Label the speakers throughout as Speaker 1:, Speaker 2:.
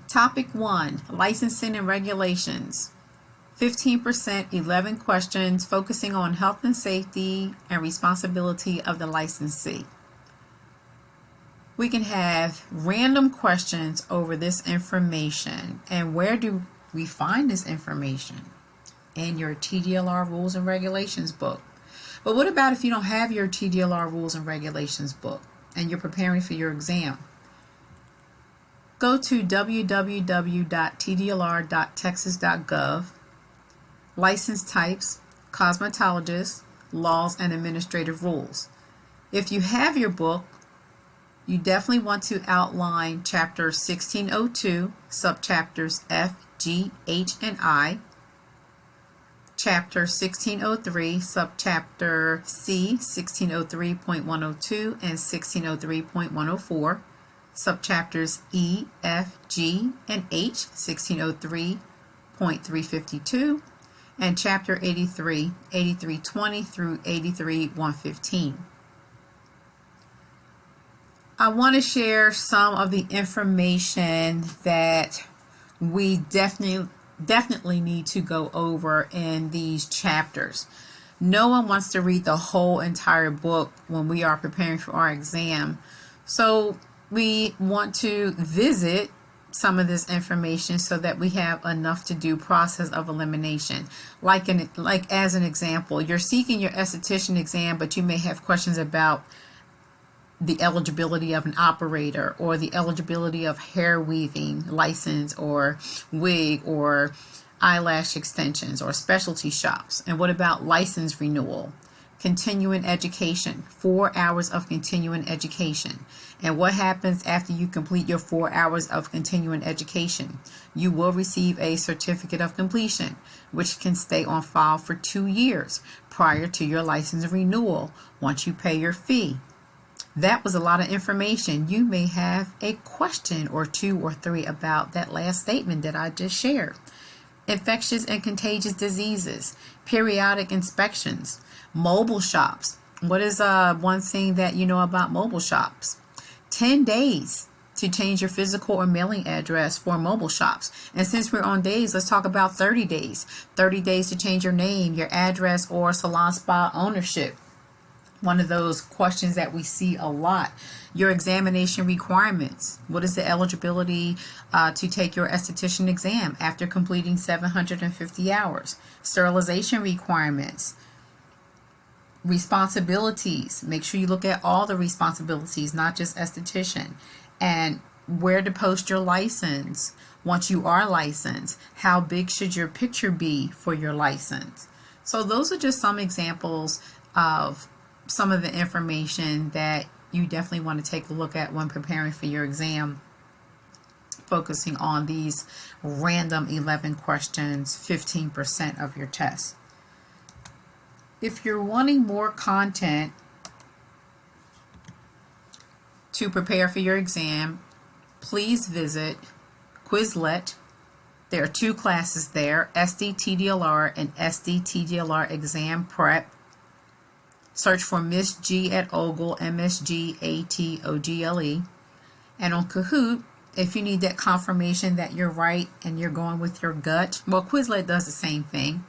Speaker 1: Topic 1, Licensing and Regulations. 15%, 11 questions focusing on health and safety and responsibility of the licensee. We can have random questions over this information. And where do we find this information? In your TDLR Rules and Regulations book. But what about if you don't have your TDLR Rules and Regulations book and you're preparing for your exam? Go to www.tdlr.texas.gov, License Types, Cosmetologists, Laws and Administrative Rules. If you have your book, you definitely want to outline Chapter 1602, subchapters F, G, H, and I, Chapter 1603, subchapter C, 1603.102 and 1603.104, subchapters E, F, G, and H, 1603.352, and Chapter 83, 8320 through 83115. I want to share some of the information that we definitely need to go over in these chapters. No one wants to read the whole entire book when we are preparing for our exam. So we want to visit some of this information so that we have enough to do process of elimination. Like as an example, you're seeking your esthetician exam, but you may have questions about the eligibility of an operator or the eligibility of hair weaving license or wig or eyelash extensions or specialty shops. And what about license renewal? Continuing education, 4 hours of continuing education. And what happens after you complete your 4 hours of continuing education? You will receive a certificate of completion, which can stay on file for 2 years prior to your license renewal once you pay your fee. That was a lot of information. You may have a question or 2 or 3 about that last statement that I just shared. Infectious and contagious diseases, periodic inspections, mobile shops. What is one thing that you know about mobile shops? 10 days to change your physical or mailing address for mobile shops. And since we're on days, let's talk about 30 days. 30 days to change your name, your address, or salon spa ownership. One of those questions that we see a lot. Your examination requirements. What is the eligibility to take your esthetician exam after completing 750 hours? Sterilization requirements. Responsibilities. Make sure you look at all the responsibilities, not just esthetician. And where to post your license once you are licensed. How big should your picture be for your license? So those are just some examples of some of the information that you definitely want to take a look at when preparing for your exam, focusing on these random 11 questions, 15% of your test. If you're wanting more content to prepare for your exam, please visit Quizlet. There are 2 classes there, Esty TDLR and Esty TDLR Exam Prep. Search for Miss G at Ogle, MSGATOGLE. And on Kahoot, if you need that confirmation that you're right and you're going with your gut, well, Quizlet does the same thing.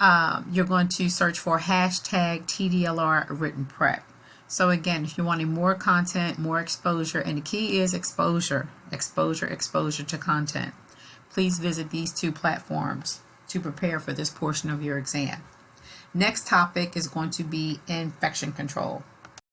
Speaker 1: You're going to search for hashtag TDLR Written Prep. So again, if you're wanting more content, more exposure, and the key is exposure to content, please visit these 2 platforms to prepare for this portion of your exam. Next topic is going to be infection control.